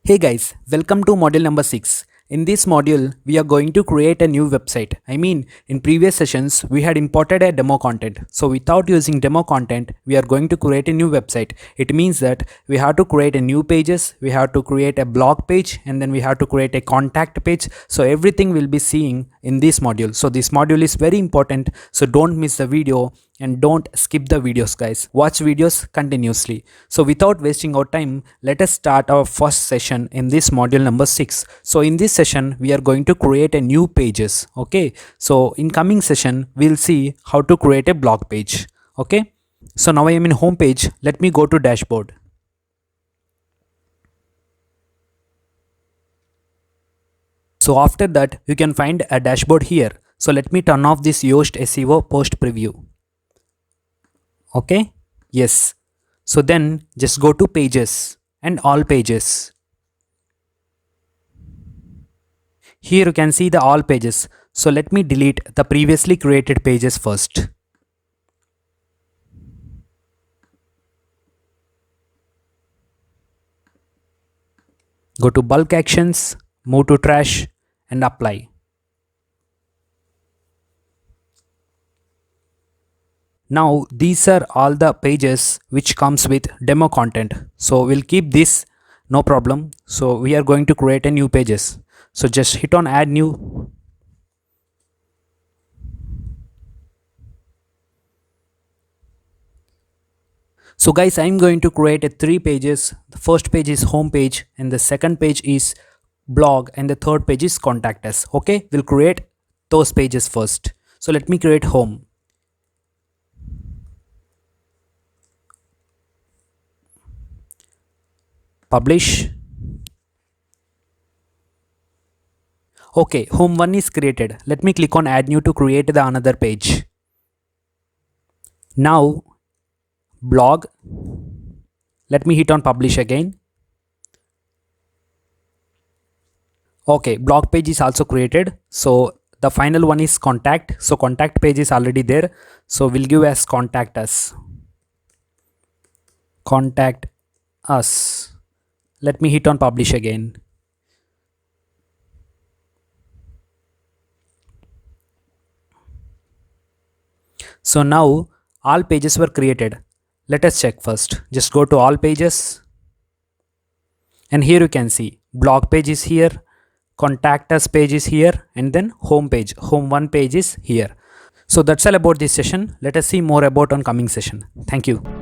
Hey guys, welcome to module number 6. In this module, we are going to create a new website. In previous sessions, we had imported a demo content. So without using demo content, we are going to create a new website. It means that we have to create a new pages, we have to create a blog page, and then we have to create a contact page. So everything we'll be seeing in this module. So this module is very important. So don't miss the video and don't skip the videos, guys. Watch videos continuously. So without wasting our time, let us start our first session in this module number 6. So in this session, we are going to create a new pages. Okay, so in coming session, we'll see how to create a blog page. Okay, so now I am in home page. Let me go to dashboard. So after that, you can find a dashboard here. So let me turn off this Yoast SEO post preview. Okay, yes. So then just go to pages and all pages. Here you can see the all pages. So let me delete the previously created pages first. Go to bulk actions, move to trash and apply. Now these are all the pages which comes with demo content. So we'll keep this, no problem. So we are going to create a new pages. So just hit on add new. So guys, I'm going to create a 3 pages. The first page is home page and the second page is blog and the third page is contact us. Okay, we'll create those pages first. So let me create home. Publish. Okay, home 1 is created. Let me click on add new to create the another page. Now blog. Let me hit on publish again. Okay, blog page is also created. So the final one is contact. So contact page is already there. So we'll give as contact us. Contact us. Let me hit on publish again. So now all pages were created. Let us check first. Just go to all pages. And here you can see blog page is here, contact us page is here, and then home page, home 1 page is here. So that's all about this session. Let us see more about on coming session. Thank you.